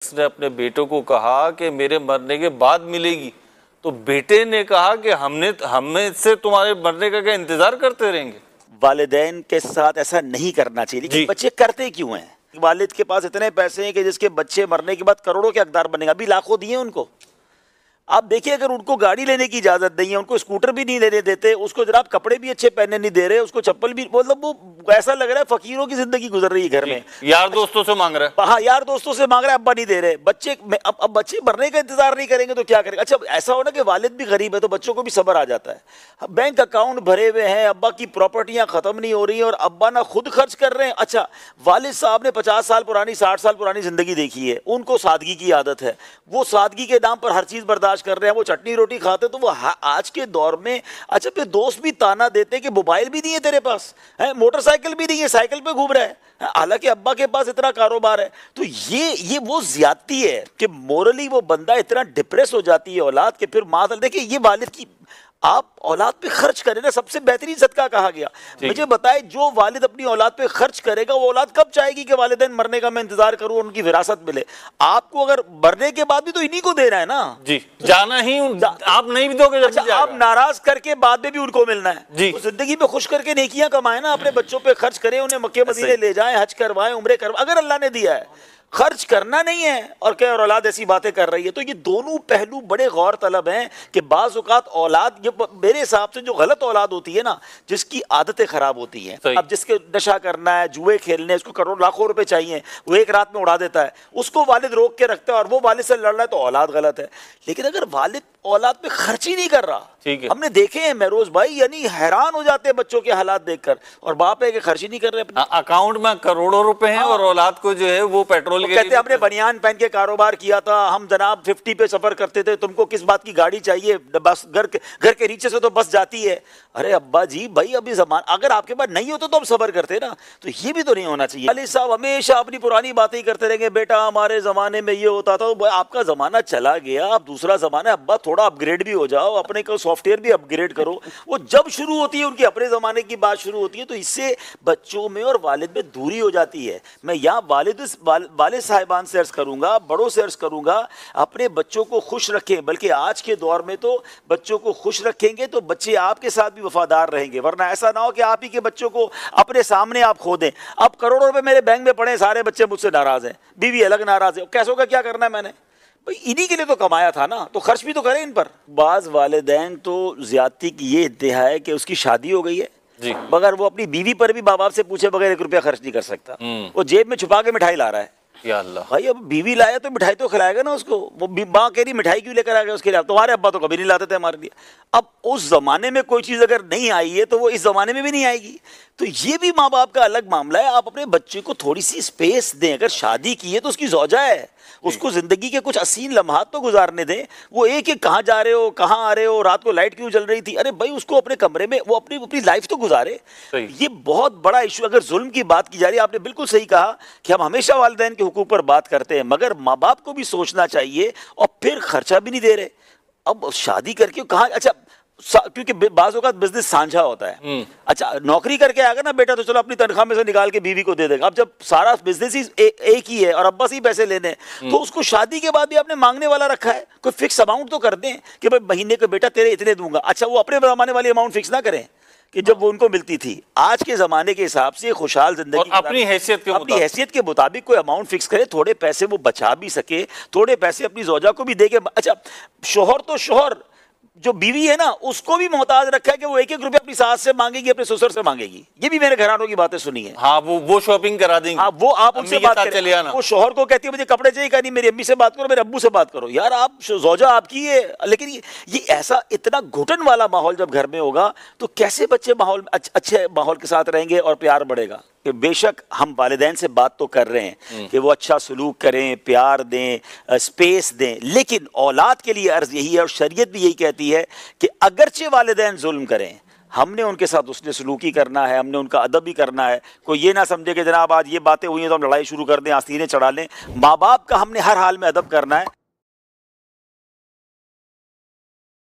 اس نے اپنے بیٹوں کو کہا کہ میرے مرنے کے بعد ملے گی، تو بیٹے نے کہا کہ ہم سے تمہارے مرنے کا کیا انتظار کرتے رہیں گے؟ والدین کے ساتھ ایسا نہیں کرنا چاہیے، لیکن بچے کرتے کیوں ہیں؟ والد کے پاس اتنے پیسے ہیں کہ جس کے بچے مرنے کے بعد کروڑوں کے حقدار بنے گا، ابھی لاکھوں دیے ان کو۔ آپ دیکھیں اگر ان کو گاڑی لینے کی اجازت نہیں ہے، ان کو اسکوٹر بھی نہیں لینے دیتے، اس کو جناب کپڑے بھی اچھے پہننے نہیں دے رہے، اس کو چپل بھی، مطلب وہ ایسا لگ رہا ہے فقیروں کی زندگی گزر رہی ہے گھر میں۔ یار دوستوں سے مانگ رہا ہے، ہاں یار دوستوں سے مانگ رہا ہے، ابا نہیں دے رہے۔ بچے اب بچے مرنے کا انتظار نہیں کریں گے تو کیا کریں گے؟ اچھا ایسا ہونا کہ والد بھی غریب ہے تو بچوں کو بھی صبر آ جاتا ہے، بینک اکاؤنٹ بھرے ہوئے ہیں، ابا کی پراپرٹیاں ختم نہیں ہو رہی ہیں اور ابا نہ خود خرچ کر رہے ہیں۔ اچھا والد صاحب نے 50 سال پرانی 60 سال پرانی زندگی دیکھی ہے، ان کو سادگی کی عادت ہے، وہ سادگی کے نام پر ہر چیز برداشت کر رہے ہیں، وہ چٹنی روٹی کھاتے تو وہ آج کے دور میں اچھا پھر دوست بھی تانا دیتے کہ موبائل بھی نہیں ہے تیرے پاس، موٹر سائیکل بھی نہیں ہے، سائیکل پہ گھوم رہا ہے، حالانکہ ابا کے پاس اتنا کاروبار ہے۔ تو یہ وہ زیادتی ہے کہ مورلی وہ بندہ اتنا ڈپریس ہو جاتی ہے اولاد کہ پھر ماں دیکھیں یہ والد کی آپ اولاد پہ خرچ کریں نا، سب سے بہترین صدقہ کہا گیا۔ مجھے بتائے جو والد اپنی اولاد پہ خرچ کرے گا وہ اولاد کب چاہے گی کہ والدین مرنے کا میں انتظار کروں اور ان کی وراثت ملے؟ آپ کو اگر مرنے کے بعد بھی تو انہی کو دینا ہے نا، جی جانا ہی آپ نہیں بھی دو گے، آپ ناراض کر کے بعد میں بھی ان کو ملنا ہے۔ زندگی میں خوش کر کے نیکیاں کمائیں نا، اپنے بچوں پہ خرچ کریں، انہیں مکے مدینے لے جائیں، حج کروائیں، عمرے کروائیں، اگر اللہ نے دیا ہے۔ خرچ کرنا نہیں ہے اور کہ اولاد ایسی باتیں کر رہی ہے، تو یہ دونوں پہلو بڑے غور طلب ہیں کہ بعض اوقات اولاد میرے حساب سے جو غلط اولاد ہوتی ہے نا، جس کی عادتیں خراب ہوتی ہیں، اب جس کے نشہ کرنا ہے، جوئے کھیلنے، اس کو کروڑ لاکھوں روپے چاہیے، وہ ایک رات میں اڑا دیتا ہے، اس کو والد روک کے رکھتا ہے اور وہ والد سے لڑ رہا ہے تو اولاد غلط ہے۔ لیکن اگر والد اولاد پہ خرچ ہی نہیں کر رہا، ہم نے دیکھے ہیں مہروز بھائی، یعنی حیران ہو جاتے ہیں بچوں کے حالات دیکھ کر، اور باپ ہے کہ خرچ ہی نہیں کر رہے، اکاؤنٹ میں کروڑوں روپے ہیں اور اولاد کو جو ہے وہ پیٹرول کہتے ہیں ہم نے بنیان پہن کے کاروبار کیا تھا، ہم جناب 50 پہ سفر کرتے تھے، تم کو کس بات کی گاڑی چاہیے، بس گھر کے نیچے سے تو بس جاتی ہے۔ ارے ابا جی بھائی ابھی زمان اگر آپ کے پاس نہیں ہوتا تو ہم صبر کرتے نا، تو یہ بھی تو نہیں ہونا چاہیے۔ والد صاحب ہمیشہ اپنی پرانی باتیں ہی کرتے رہیں گے، بیٹا ہمارے زمانے میں یہ ہوتا تھا، آپ کا زمانہ چلا گیا، اب دوسرا زمانہ، ابا تھوڑا اپ گریڈ بھی ہو جاؤ، اپنے کو سافٹ ویئر بھی اپ گریڈ کرو۔ وہ جب شروع ہوتی ہے ان کے اپنے زمانے کی بات شروع ہوتی ہے، تو اس سے بچوں میں اور والد میں دوری ہو جاتی ہے۔ میں یہاں والد صاحبان سے عرض کروں گا، بڑوں سے عرض کروں گا، اپنے بچوں کو خوش رکھیں، بلکہ آج کے دور میں تو بچوں کو خوش رکھیں گے تو بچے آپ کے ساتھ بھی وفادار رہیں گے، ورنہ ایسا نہ ہو کہ آپ ہی کے بچوں کو اپنے سامنے آپ کھو دیں۔ اب کروڑوں روپے میرے بینک میں پڑے، سارے بچے مجھ سے ناراض ہیں، بیوی الگ ناراض ہے، کیسوں کا کیا کرنا ہے میں نے؟ انہی کے لیے تو کمایا تھا نا، تو خرچ بھی تو کریں ان پر۔ بعض والدین تو زیادتی کی یہ ادعا ہے کہ اس کی شادی ہو گئی ہے مگر وہ اپنی بیوی پر بھی ماں باپ سے پوچھے بغیر 1 روپیہ خرچ نہیں کر سکتا، وہ جیب میں چھپا کے مٹھائی لا رہا ہے۔ یا اللہ بھائی اب بیوی لایا تو مٹھائی تو کھلائے گا نا اس کو، وہ ماں کہہ رہی مٹھائی کیوں لے کر آ گیا اس کے لیے؟ تمہارے ابا تو کبھی نہیں لاتے تھے ہمارے لیے۔ اب اس زمانے میں کوئی چیز اگر نہیں آئی ہے تو وہ اس زمانے میں بھی نہیں آئے گی، تو یہ بھی ماں باپ کا الگ معاملہ ہے۔ آپ اپنے بچے کو تھوڑی سی اسپیس دیں، اگر شادی کی ہے تو اس کی زوجہ ہے، اس کو زندگی کے کچھ حسین لمحات تو گزارنے دیں۔ وہ ایک کہاں جا رہے ہو، کہاں آ رہے ہو، رات کو لائٹ کیوں جل رہی تھی، ارے بھائی اس کو اپنے کمرے میں وہ اپنی لائف تو گزارے۔ یہ بہت بڑا ایشو، اگر ظلم کی بات کی جا رہی ہے، آپ نے بالکل صحیح کہا کہ ہم ہمیشہ والدین کے حقوق پر بات کرتے ہیں، مگر ماں باپ کو بھی سوچنا چاہیے، اور پھر خرچہ بھی نہیں دے رہے۔ اب شادی کر کے کہاں، اچھا کیونکہ بعض اوقات بزنس سانجھا ہوتا ہے، اچھا نوکری کر کے آئے گا نا بیٹا تو چلو اپنی تنخواہ میں سے نکال کے بیوی کو دے دے گا۔ اب جب سارا بزنس ہی ایک ہی ہے اور ابا سے ہی پیسے لینے ہیں، تو اس کو شادی کے بعد بھی آپ نے مانگنے والا رکھا ہے، کوئی فکس اماؤنٹ تو کر دیں کہ بھائی مہینے کو بیٹا تیرے اتنے دوں گا۔ اچھا وہ اپنے زمانے والی اماؤنٹ فکس نہ کریں کہ جب وہ ان کو ملتی تھی، آج کے زمانے کے حساب سے خوشحال زندگی اپنی حیثیت کے مطابق کوئی اماؤنٹ فکس کرے، تھوڑے پیسے وہ بچا بھی سکے، تھوڑے پیسے اپنی زوجہ کو بھی دے کے۔ اچھا شوہر تو شوہر، جو بیوی ہے نا اس کو بھی محتاج رکھا ہے کہ وہ 1 روپیہ اپنی ساس سے مانگے گی، اپنے سسر سے مانگے گی۔ یہ بھی میرے گھرانوں کی باتیں سنی ہیں۔ ہاں وہ شاپنگ کرا دیں گے، وہ آپ ان سے بات کریں، وہ شوہر کو کہتی ہے مجھے کپڑے چاہیے، کہ نہیں میری امی سے بات کرو، میرے ابو سے بات کرو۔ یار آپ زوجہ آپ کی ہے، لیکن یہ ایسا اتنا گھٹن والا ماحول جب گھر میں ہوگا تو کیسے بچے اچھے ماحول کے ساتھ رہیں گے اور پیار بڑھے گا؟ کہ بے شک ہم والدین سے بات تو کر رہے ہیں کہ وہ اچھا سلوک کریں، پیار دیں، اسپیس دیں، لیکن اولاد کے لیے عرض یہی ہے اور شریعت بھی یہی کہتی ہے کہ اگرچہ والدین ظلم کریں، ہم نے ان کے ساتھ اس نے سلوکی کرنا ہے، ہم نے ان کا ادب بھی کرنا ہے۔ کوئی یہ نہ سمجھے کہ جناب آج یہ باتیں ہوئی ہیں تو ہم لڑائی شروع کر دیں، آستینیں چڑھا لیں۔ ماں باپ کا ہم نے ہر حال میں ادب کرنا ہے۔